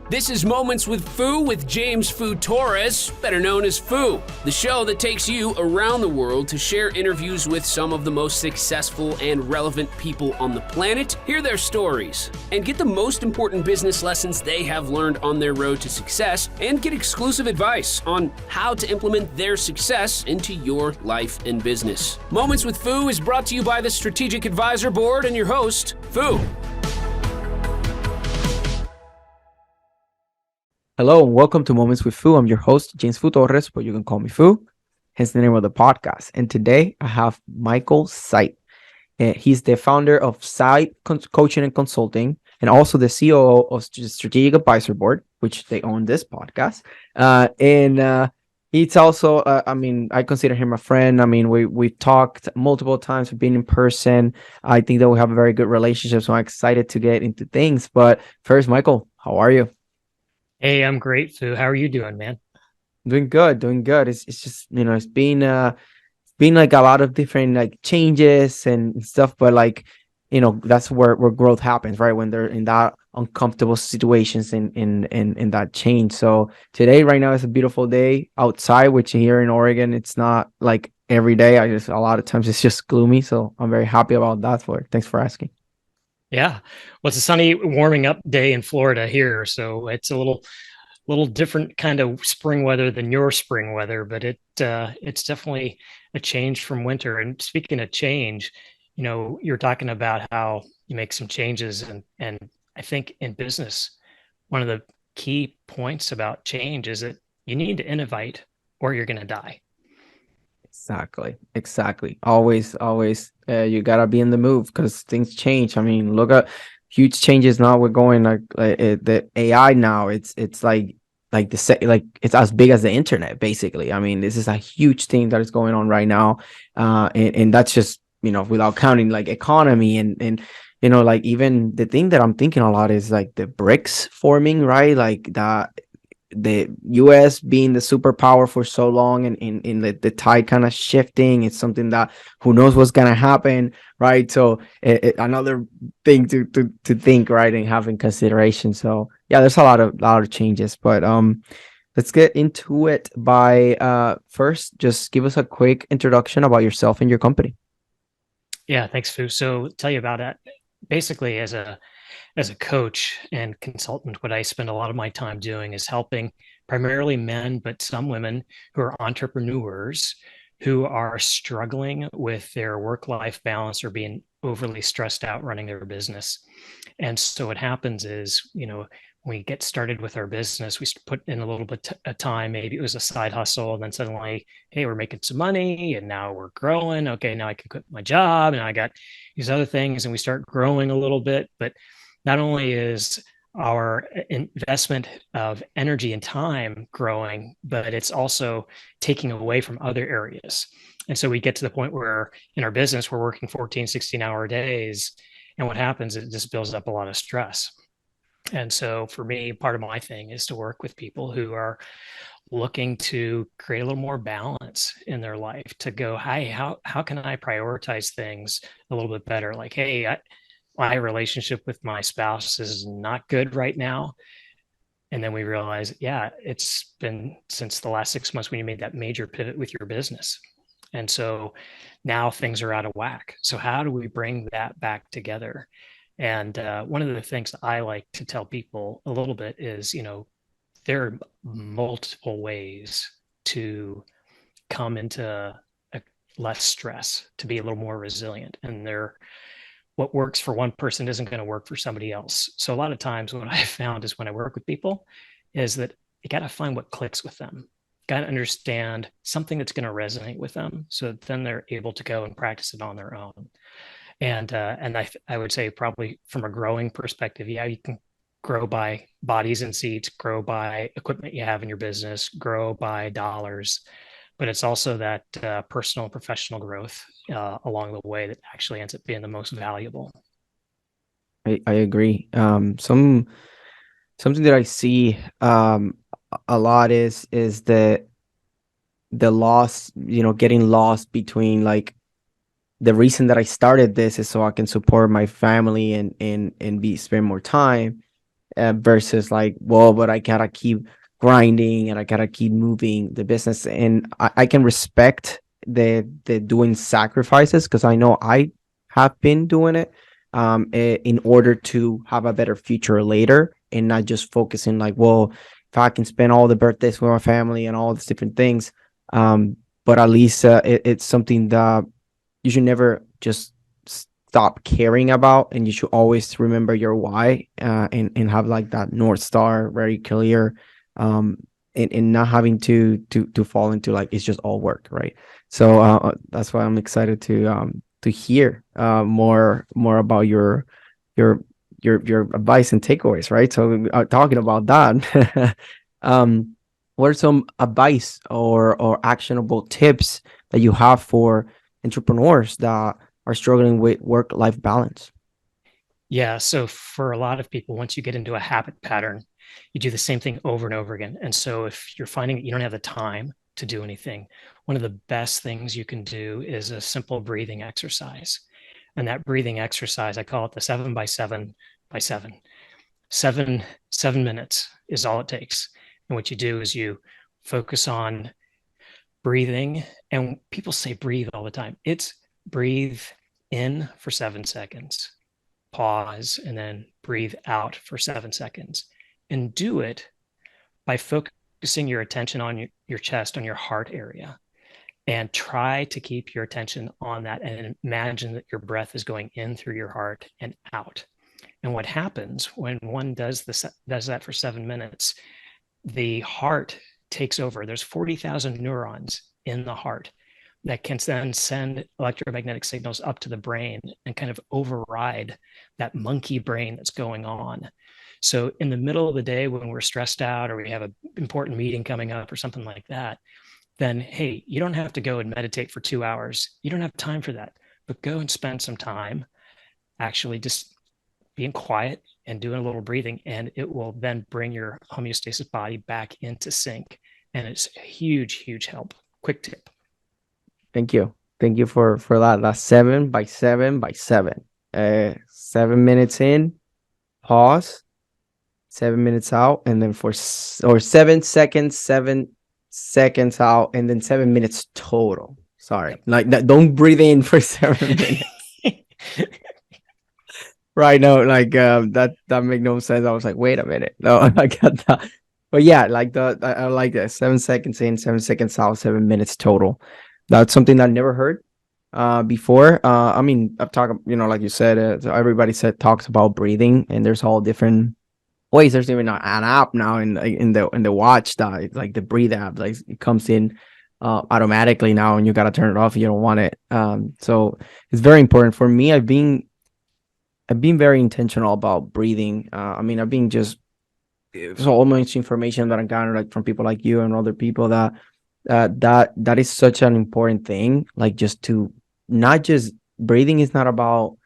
This is Moments with Fu with James Fu Torres, better known as Fu, the show that takes you around the world to share interviews with some of the most successful and relevant people on the planet, hear their stories, and get the most important business lessons they have learned on their road to success, and get exclusive advice on how to implement their success into your life and business. Moments with Fu is brought to you by the Strategic Advisor Board and your host, Fu. Hello and welcome to Moments with Fu. I'm your host, James Fu Torres, but you can call me Fu, hence the name of the podcast. And today I have Michael Sipe. He's the founder of Sipe Coaching and Consulting and also the COO of the Strategic Advisor Board, which they own this podcast. He's also, I consider him a friend. I mean, we've talked multiple times, we've been in person. I think that we have a very good relationship, so I'm excited to get into things. But first, Michael, how are you? Hey, I'm great, Fu. How are you doing, man? Doing good. It's just, it's been like a lot of different like changes and stuff, but like, that's where growth happens, right? When they're in that uncomfortable situations in that change. So today, right now, is a beautiful day outside, which here in Oregon, it's not like every day. A lot of times it's just gloomy. So I'm very happy about that. Thanks for asking. Yeah. Well, it's a sunny, warming up day in Florida here. So it's a little different kind of spring weather than your spring weather, but it's definitely a change from winter. And speaking of change, you're talking about how you make some changes. And I think in business, one of the key points about change is that you need to innovate or you're going to die. Exactly. Always, you gotta be in the move because things change. I mean, look at huge changes now. We're going like the AI now. It's like it's as big as the internet, basically. I mean, this is a huge thing that is going on right now, and that's just without counting like economy and like even the thing that I'm thinking a lot is like the BRICS forming, right? Like that. The US being the superpower for so long and in the tide kind of shifting, it's something that who knows what's gonna happen, right? So another thing to think, right, and have in consideration. So yeah, there's a lot of changes, but let's get into it by first just give us a quick introduction about yourself and your company. Yeah, thanks, Fu. So tell you about it. Basically, as a coach and consultant, what I spend a lot of my time doing is helping primarily men, but some women who are entrepreneurs who are struggling with their work-life balance or being overly stressed out running their business. And so what happens is, when we get started with our business, we put in a little bit of time. Maybe it was a side hustle, and then suddenly, hey, we're making some money, and now we're growing. Okay, now I can quit my job, and I got these other things, and we start growing a little bit. But not only is our investment of energy and time growing, but it's also taking away from other areas. And so we get to the point where in our business, we're working 14, 16-hour days. And what happens is it just builds up a lot of stress. And so for me, part of my thing is to work with people who are looking to create a little more balance in their life, to go, hey, how can I prioritize things a little bit better? Like, hey, my relationship with my spouse is not good right now. And then we realize, yeah, it's been since the last 6 months when you made that major pivot with your business. And so now things are out of whack. So how do we bring that back together? And one of the things that I like to tell people a little bit is, there are multiple ways to come into less stress, to be a little more resilient. And what works for one person isn't going to work for somebody else. So a lot of times what I found is when I work with people is that you got to find what clicks with them. Got to understand something that's going to resonate with them. So then they're able to go and practice it on their own. And I would say probably from a growing perspective, yeah, you can grow by bodies and seats, grow by equipment you have in your business, grow by dollars. But it's also that personal and professional growth along the way that actually ends up being the most valuable. I agree. Something that I see a lot is the loss, getting lost between like the reason that I started this is so I can support my family and spend more time. versus like, well, but I gotta keep grinding and I gotta keep moving the business. And I can respect the doing sacrifices, because I know I have been doing it in order to have a better future later, and not just focusing like, well, if I can spend all the birthdays with my family and all these different things, but at least it's something that you should never just stop caring about, and you should always remember your why, and have like that North Star very clear, and not having to fall into like it's just all work, right? So that's why I'm excited to hear more about your your advice and takeaways, right? So talking about that, what are some advice or actionable tips that you have for entrepreneurs that are struggling with work-life balance? Yeah. So for a lot of people, once you get into a habit pattern, you do the same thing over and over again. And so if you're finding that you don't have the time to do anything, one of the best things you can do is a simple breathing exercise. And that breathing exercise, I call it the 7 by 7 by 7. 7 minutes is all it takes. And what you do is you focus on breathing. And people say breathe all the time. It's breathe in for 7 seconds, pause, and then breathe out for 7 seconds. And do it by focusing your attention on your chest, on your heart area. And try to keep your attention on that and imagine that your breath is going in through your heart and out. And what happens when one does that for 7 minutes, the heart takes over. There's 40,000 neurons in the heart that can then send electromagnetic signals up to the brain and kind of override that monkey brain that's going on. So in the middle of the day when we're stressed out or we have an important meeting coming up or something like that, then hey, you don't have to go and meditate for 2 hours. You don't have time for that, but go and spend some time actually just being quiet and doing a little breathing, and it will then bring your homeostasis body back into sync. And it's a huge help. Quick tip. Thank you. Thank you for that. That's 7 by 7 by 7. 7 minutes in, pause, 7 minutes out, and then or 7 seconds, 7 seconds out, and then 7 minutes total. Sorry, like that, don't breathe in for 7 minutes. Right. No, like that make no sense. I was like, wait a minute. No, I got that. But yeah, like I like that. 7 seconds in, 7 seconds out, 7 minutes total. That's something that I never heard before. I mean, I've talked, like you said, so everybody talks about breathing, and there's all different ways. There's even an app now in the watch that like the breathe app, like it comes in automatically now, and you gotta turn it off if you don't want it. So it's very important for me. I've been very intentional about breathing. I mean, I've been just so much information that I gathered like from people like you and other people that is such an important thing. Like just to not just breathing is not about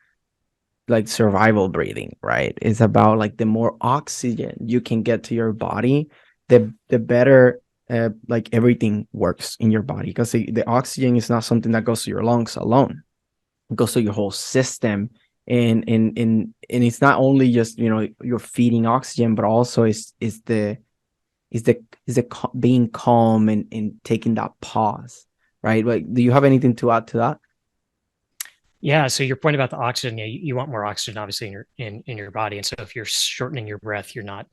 like survival breathing, right? It's about like the more oxygen you can get to your body, the better like everything works in your body, because the oxygen is not something that goes to your lungs alone. It goes to your whole system, and it's not only just you're feeding oxygen, but also is the being calm and taking that pause, right? Like, do you have anything to add to that? Yeah. So your point about the oxygen, you want more oxygen, obviously, in your body. And so if you're shortening your breath, you're not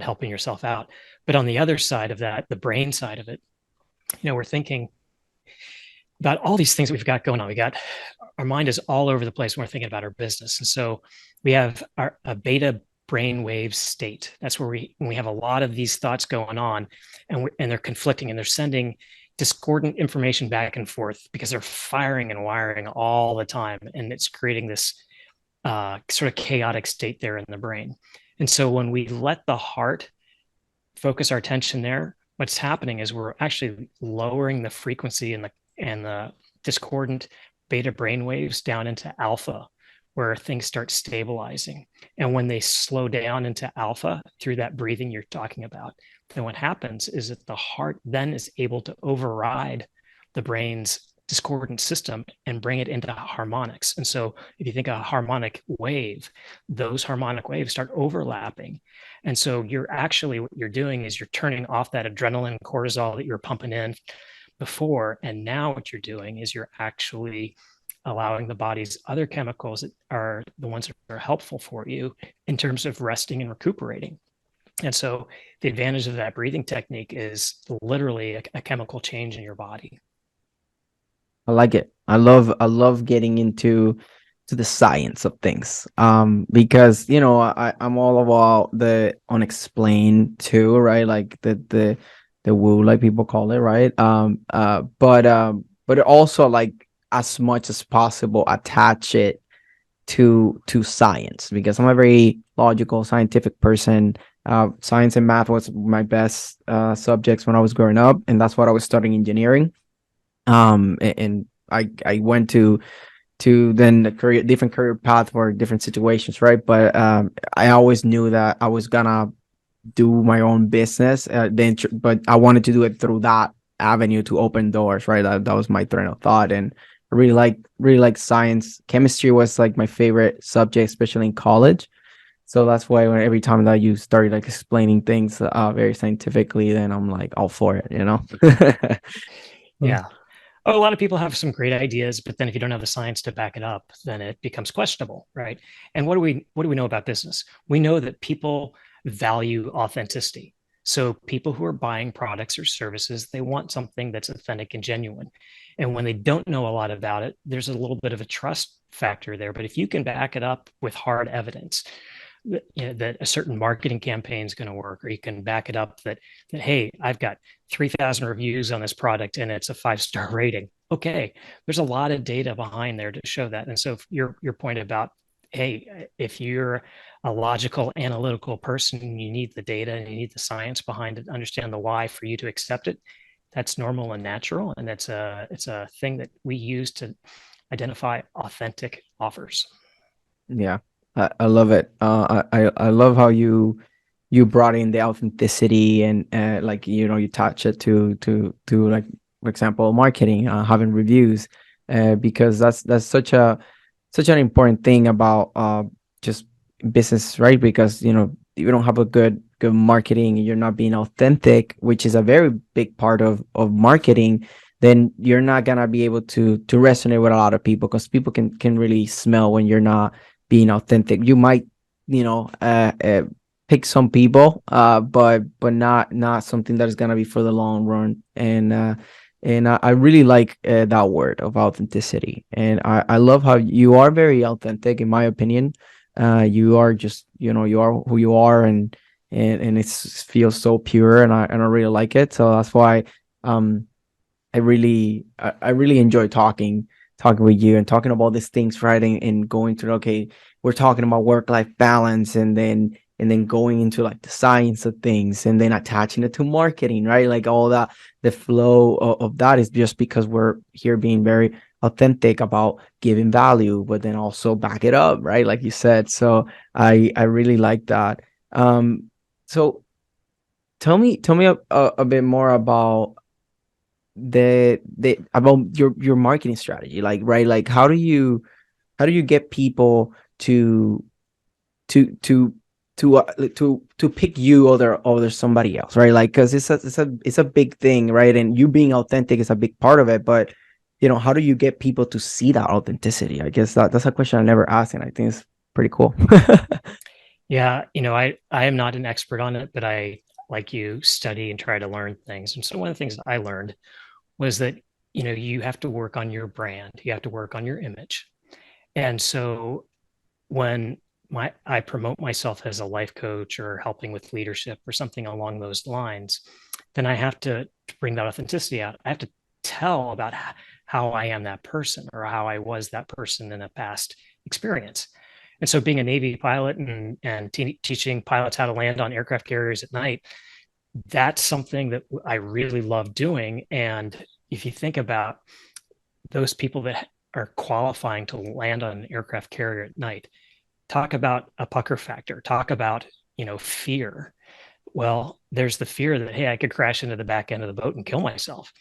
helping yourself out. But on the other side of that, the brain side of it, we're thinking about all these things we've got going on. Our mind is all over the place when we're thinking about our business. And so we have a beta brainwave state. That's where we have a lot of these thoughts going on, and they're conflicting, and they're sending discordant information back and forth because they're firing and wiring all the time. And it's creating this sort of chaotic state there in the brain. And so when we let the heart focus our attention there, what's happening is we're actually lowering the frequency and the discordant beta brainwaves down into alpha, where things start stabilizing. And when they slow down into alpha through that breathing you're talking about, then what happens is that the heart then is able to override the brain's discordant system and bring it into harmonics. And so if you think a harmonic wave, those harmonic waves start overlapping. And so you're actually, what you're doing is you're turning off that adrenaline, cortisol that you're pumping in before. And now what you're doing is you're actually allowing the body's other chemicals that are the ones that are helpful for you in terms of resting and recuperating. And so the advantage of that breathing technique is literally a chemical change in your body. I like it. I love getting into to the science of things. Because I'm all about the unexplained too, right? Like the woo, like people call it, right? But it also, like, as much as possible, attach it to science, because I'm a very logical, scientific person. Science and math was my best subjects when I was growing up, and that's what I was studying, engineering. And I went to then the different career path for different situations, right? But I always knew that I was gonna do my own business, but I wanted to do it through that avenue to open doors, right? That was my train of thought. And I really like science. Chemistry was like my favorite subject, especially in college. So that's why every time that you started like explaining things very scientifically, then I'm like all for it, you know. Yeah. Oh, a lot of people have some great ideas, but then if you don't have the science to back it up, then it becomes questionable, right? And what do we know about business? We know that people value authenticity. So people who are buying products or services, they want something that's authentic and genuine. And when they don't know a lot about it, there's a little bit of a trust factor there. But if you can back it up with hard evidence, that a certain marketing campaign is going to work, or you can back it up that hey, I've got 3,000 reviews on this product and it's a 5-star rating. Okay, there's a lot of data behind there to show that. And so your point about, hey, if you're a logical, analytical person, you need the data and you need the science behind it, understand the why for you to accept it. That's normal and natural, and it's a thing that we use to identify authentic offers. Yeah, I love it. I love how you brought in the authenticity, and like, you touch it to like, for example, marketing, having reviews, because that's such an important thing about just business, right? Because you don't have a good marketing, you're not being authentic, which is a very big part of marketing, then you're not gonna be able to resonate with a lot of people, because people can really smell when you're not being authentic. You might, pick some people, but not something that is gonna be for the long run. And I really like that word of authenticity. And I love how you are very authentic, in my opinion. You are just, you are who you are, and it feels so pure, and I really like it. So that's why I really enjoy talking with you and talking about these things, right? And going through, okay, we're talking about work-life balance, and then going into like the science of things, and then attaching it to marketing, right? Like all that, the flow of that is just because we're here being very authentic about giving value, but then also back it up, right? Like you said. So I really like that. So tell me a bit more about the about your marketing strategy, like, right? Like, how do you get people to to to to pick you over somebody else, right? Like, because it's a big thing, right? And you being authentic is a big part of it. But how do you get people to see that authenticity? I guess that's a question I never asked, and I think it's pretty cool. Yeah, I am not an expert on it, but I, like you, study and try to learn things. And so one of the things that I learned was that, you have to work on your brand, you have to work on your image. And so when I promote myself as a life coach or helping with leadership or something along those lines, then I have to bring that authenticity out. I have to tell about how I am that person, or how I was that person in a past experience. And so being a Navy pilot and teaching pilots how to land on aircraft carriers at night, that's something that I really love doing. And if you think about those people that are qualifying to land on an aircraft carrier at night, talk about a pucker factor, talk about, fear. Well, there's the fear that, hey, I could crash into the back end of the boat and kill myself.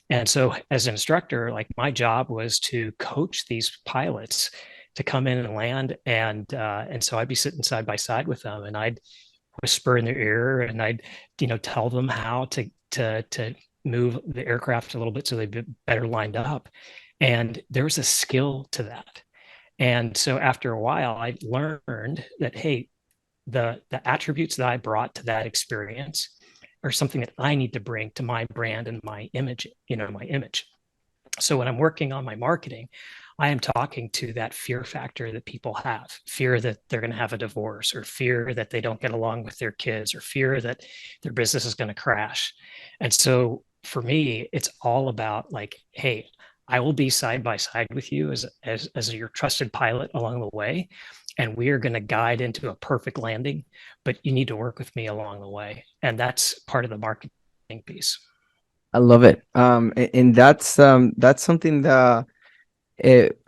And so as an instructor, like my job was to coach these pilots to come in and land. And so I'd be sitting side by side with them, and I'd whisper in their ear, and I'd, tell them how to move the aircraft a little bit so they'd be better lined up. And there was a skill to that. And so after a while, I learned that, hey, the attributes that I brought to that experience are something that I need to bring to my brand and my image, my image. So when I'm working on my marketing, I am talking to that fear factor that people have, fear that they're going to have a divorce, or fear that they don't get along with their kids, or fear that their business is going to crash. And so for me, it's all about like, hey, I will be side by side with you as your trusted pilot along the way. And we are going to guide into a perfect landing, but you need to work with me along the way. And that's part of the marketing piece. I love it. And that's something that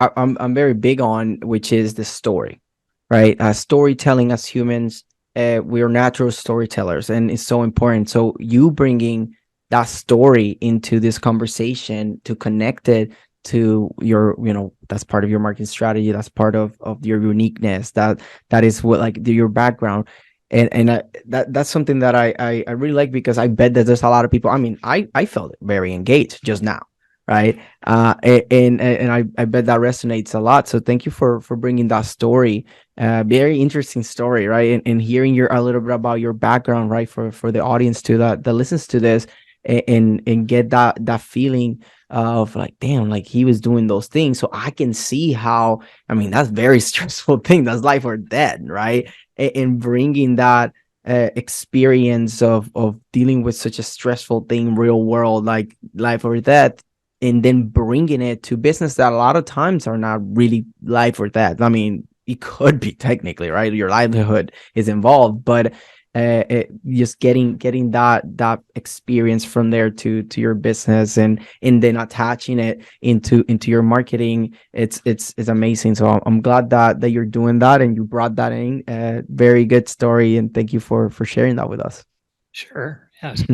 I'm very big on, which is the story, right? Storytelling as humans, we are natural storytellers, and it's so important. So you bringing that story into this conversation to connect it to your, that's part of your marketing strategy. That's part of your uniqueness. That is what, like, your background. And that's something that I really like, because I bet that there's a lot of people. I mean, I felt very engaged just now, right? And I bet that resonates a lot. So thank you for bringing that story. Very interesting story, right? And hearing a little bit about your background, right, for the audience too that listens to this, and get that feeling of like, damn, like he was doing those things. So I can see how, I mean, that's very stressful thing. That's life or death, right? And bringing that experience of dealing with such a stressful thing, real world, like life or death, and then bringing it to business that a lot of times are not really life or death. I mean, it could be technically, right? Your livelihood is involved, but just getting that experience from there to your business, and then attaching it into your marketing, it's amazing. So I'm glad that you're doing that, and you brought that in. Very good story, and thank you for sharing that with us. Sure. Yes.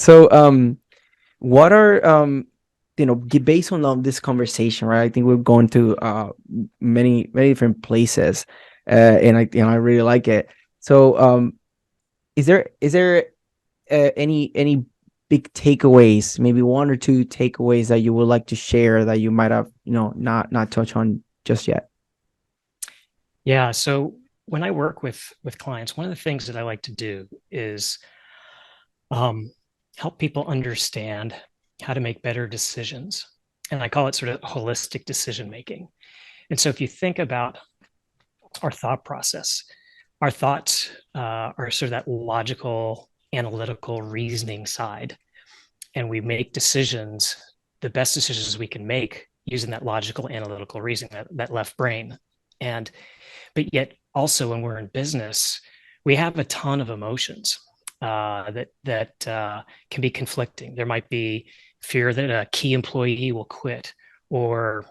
So what are based on this conversation, right? I think we're going to many different places, and I really like it. So is there any big takeaways, maybe one or two takeaways that you would like to share that you might have not touched on just yet? Yeah. So when I work with clients, one of the things that I like to do is help people understand how to make better decisions. And I call it sort of holistic decision making. And so if you think about our thought process, our thoughts are sort of that logical, analytical, reasoning side. And we make decisions, the best decisions we can make using that logical, analytical reasoning, that left brain. But yet also when we're in business, we have a ton of emotions that can be conflicting. There might be fear that a key employee will quit, or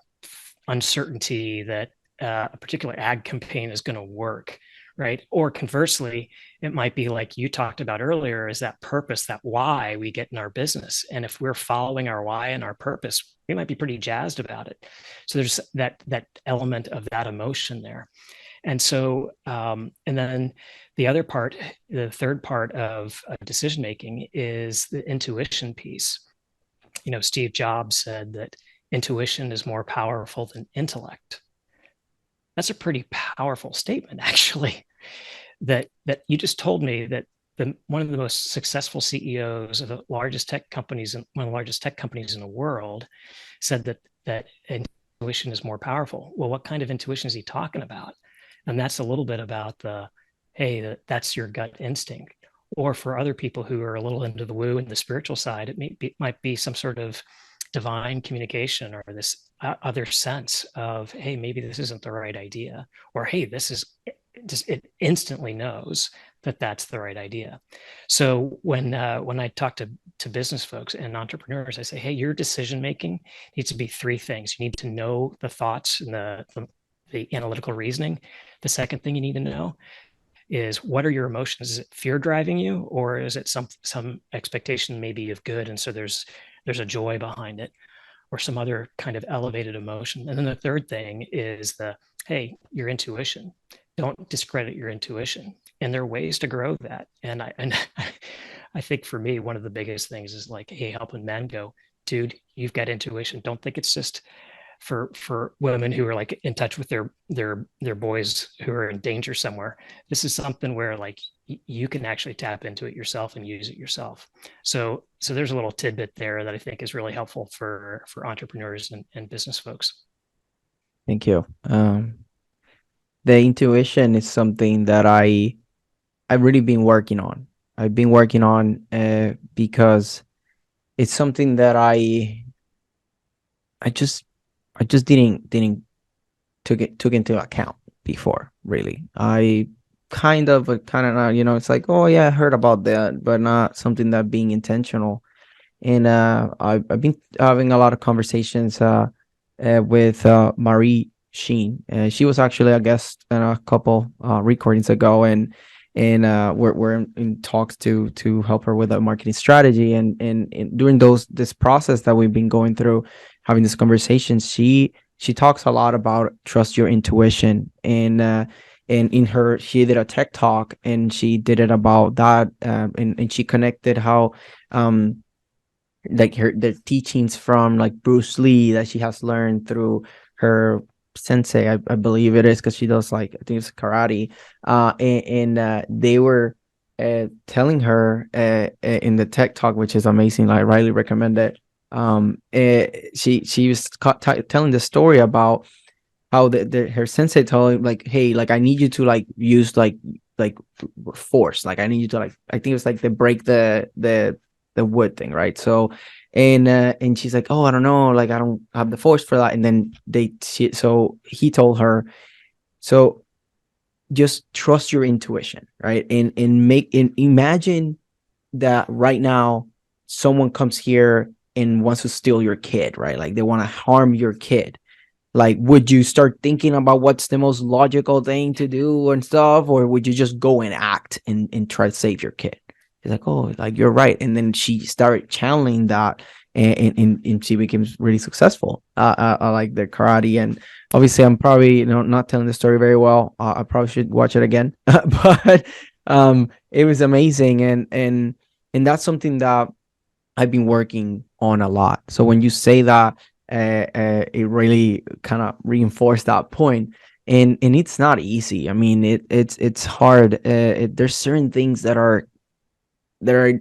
uncertainty that a particular ad campaign is going to work, right? Or conversely, it might be like you talked about earlier, is that purpose, that why we get in our business. And if we're following our why and our purpose, we might be pretty jazzed about it. So there's that element of that emotion there. And so, and then the other part, the third part of decision making is the intuition piece. Steve Jobs said that intuition is more powerful than intellect. That's a pretty powerful statement, actually. That you just told me that one of the most successful CEOs of the largest tech companies, and one of the largest tech companies in the world, said that intuition is more powerful. Well, what kind of intuition is he talking about? And that's a little bit about that's your gut instinct. Or for other people who are a little into the woo and the spiritual side, it might be some sort of divine communication, or this other sense of, hey, maybe this isn't the right idea, or hey, this is just, it instantly knows that that's the right idea. So when I talk to business folks and entrepreneurs, I say, hey, your decision making needs to be three things. You need to know the thoughts and the analytical reasoning. The second thing you need to know is, what are your emotions? Is it fear driving you, or is it some expectation maybe of good? And so there's there's a joy behind it, or some other kind of elevated emotion. And then the third thing is hey, your intuition. Don't discredit your intuition. And there are ways to grow that. And I think for me, one of the biggest things is like, hey, helping men go, dude, you've got intuition. Don't think it's just for women who are like in touch with their boys who are in danger somewhere. This is something where like you can actually tap into it yourself and use it yourself. So there's a little tidbit there that I think is really helpful for entrepreneurs and business folks. Thank you. The intuition is something that I've really been working on. I've been working on because it's something that I just didn't took into account before. Really, I kind of it's like, oh yeah, I heard about that, but not something that being intentional. And I've been having a lot of conversations with Marie Sheen. She was actually a guest in a couple recordings ago, and we're in talks to help her with a marketing strategy. And during this process that we've been going through, having this conversation, she talks a lot about trust your intuition. And in her, she did a tech talk, and she did it about that, and she connected how like the teachings from like Bruce Lee that she has learned through her sensei, I believe it is, because she does like, I think it's karate, and they were telling her in the tech talk, which is amazing. I highly recommend it. She was telling the story about how her sensei told him like, hey, like I need you to like use like force, like I need you to like, I think it was like they break the wood thing, right? So and she's like, oh, I don't know, like I don't have the force for that. And then so he told her, so just trust your intuition, right? And imagine that right now someone comes here and wants to steal your kid, right? Like they want to harm your kid. Like, would you start thinking about what's the most logical thing to do and stuff, or would you just go and act and try to save your kid? He's like, oh, like you're right. And then she started channeling that, and she became really successful. I like the karate, and obviously, I'm probably not telling the story very well. I probably should watch it again, but it was amazing, and that's something that I've been working on a lot. So when you say that, it really kind of reinforced that point. And it's not easy. I mean, it's hard. There's certain things that are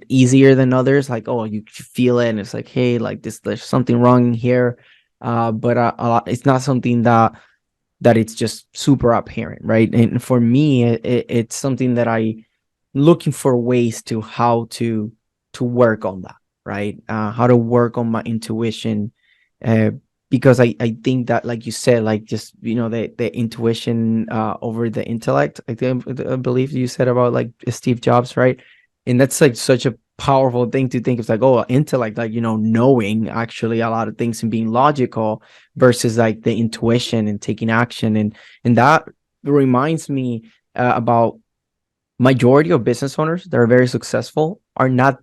easier than others. Like, oh, you feel it, and it's like, hey, like there's something wrong here. But a lot, it's not something that it's just super apparent, right? And for me, it's something that I looking for ways to how to work on that, right? How to work on my intuition, because I think that, like you said, like just the intuition over the intellect. I believe you said about like Steve Jobs, right? And that's like such a powerful thing to think. It's like, oh, intellect, like knowing actually a lot of things and being logical versus like the intuition and taking action. And that reminds me about majority of business owners that are very successful are not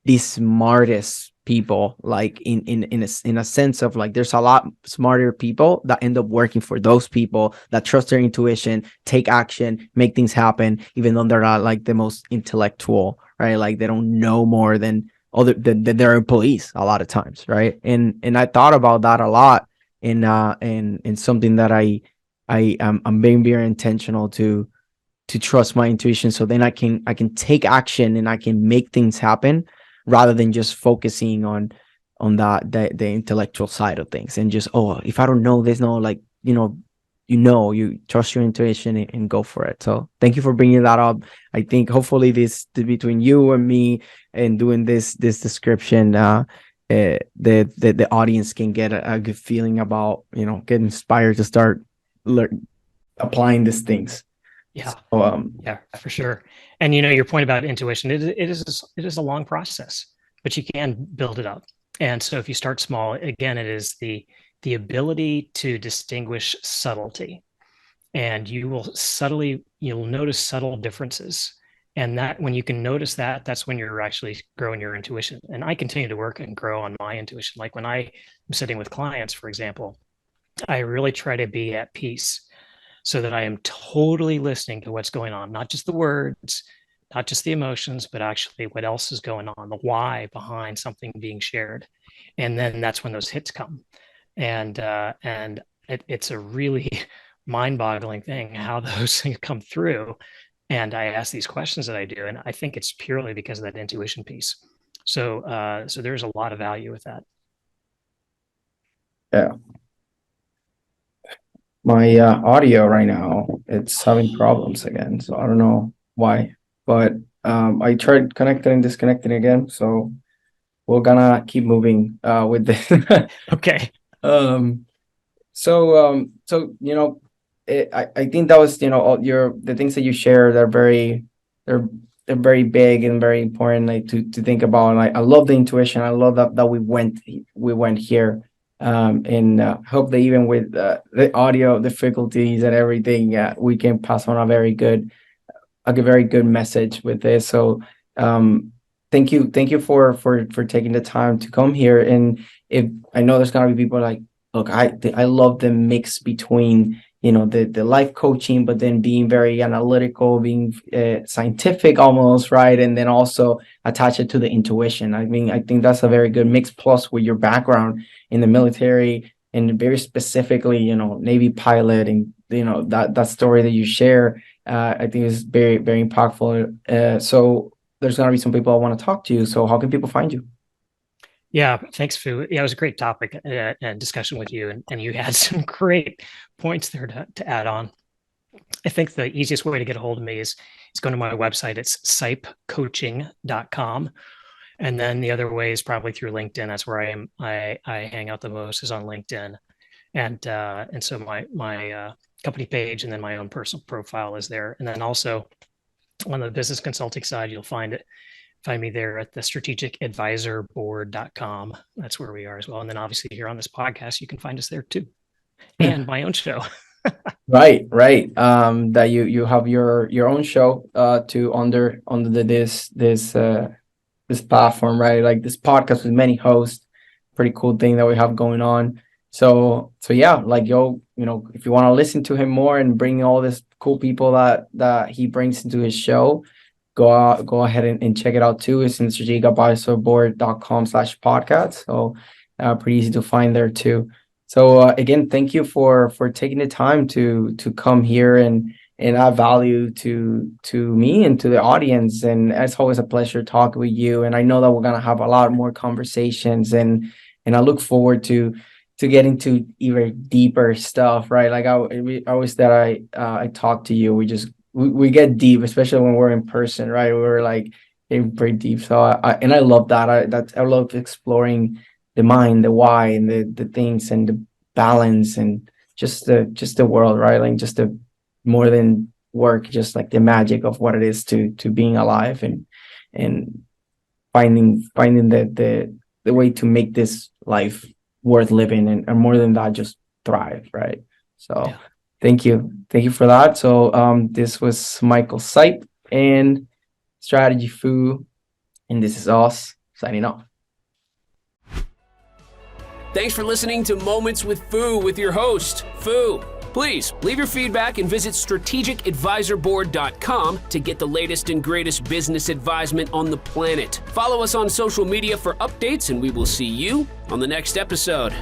the smartest people, like in a sense of like there's a lot smarter people that end up working for those people that trust their intuition, take action, make things happen, even though they're not like the most intellectual, right? Like they don't know more than than their employees a lot of times, right? And I thought about that a lot, and something that I'm being very intentional to trust my intuition, so then I can take action and I can make things happen, rather than just focusing on the intellectual side of things, and just, oh, if I don't know, there's no like, you trust your intuition and go for it. So thank you for bringing that up. I think hopefully this between you and me and doing this description, the audience can get a good feeling about, get inspired to start applying these things. Yeah. So, yeah, for sure. And your point about intuition, it is a long process, but you can build it up. And so if you start small, again, it is the ability to distinguish subtlety, and you'll notice subtle differences. And that when you can notice that, that's when you're actually growing your intuition. And I continue to work and grow on my intuition. Like when I am sitting with clients, for example, I really try to be at peace so that I am totally listening to what's going on, not just the words, not just the emotions, but actually what else is going on, the why behind something being shared. And then that's when those hits come. And it's a really mind-boggling thing how those things come through. And I ask these questions that I do, and I think it's purely because of that intuition piece. So there's a lot of value with that. Yeah. My audio right now, it's having problems again, so I don't know why. But I tried connecting and disconnecting again, so we're gonna keep moving with this. Okay. So I think that was all the things that you shared are they're very big and very important, like to think about. And I love the intuition. I love that we went here. And hope that even with the audio difficulties and everything, we can pass on a very good message with this. So thank you for taking the time to come here. And if I know there's gonna be people like, look, I love the mix between the life coaching, but then being very analytical, being scientific almost, right? And then also attach it to the intuition. I mean, I think that's a very good mix. Plus, with your background in the military and very specifically, Navy pilot, and that story that you share, I think is very, very impactful. So there's gonna be some people I want to talk to you. So how can people find you? Yeah, thanks, Fu. Yeah, it was a great topic and discussion with you, and you had some great points there to add on. I think the easiest way to get a hold of me is go to my website. It's sipecoaching.com. And then the other way is probably through LinkedIn. That's where I hang out the most, is on LinkedIn. And so my company page and then my own personal profile is there. And then also on the business consulting side, you'll find me there at the strategicadvisorboard.com. That's where we are as well. And then obviously here on this podcast, you can find us there too. And my own show. Right. That you have your own show to under this platform, right? Like this podcast with many hosts, pretty cool thing that we have going on. So yeah, like if you want to listen to him more and bring all this cool people that he brings into his show, go ahead and check it out too. It's in strategicadvisorboard.com/podcast. So pretty easy to find there too. So again, thank you for taking the time to come here and add value to me and to the audience. And it's always a pleasure talking with you. And I know that we're gonna have a lot more conversations, and I look forward to getting to even deeper stuff, right? Like I always that I talk to you, we get deep, especially when we're in person, right? We're like getting pretty deep. So I love that. I love exploring the mind, the why, and the things, and the balance, and just the world, right? Like just the more than work, just like the magic of what it is to being alive, and finding the way to make this life worth living, and more than that, just thrive, right? So yeah. Thank you for that. So this was Michael Sipe and Strategy Fu, and this is us signing off. Thanks for listening to Moments with Fu with your host, Fu. Please leave your feedback and visit strategicadvisorboard.com to get the latest and greatest business advisement on the planet. Follow us on social media for updates, and we will see you on the next episode.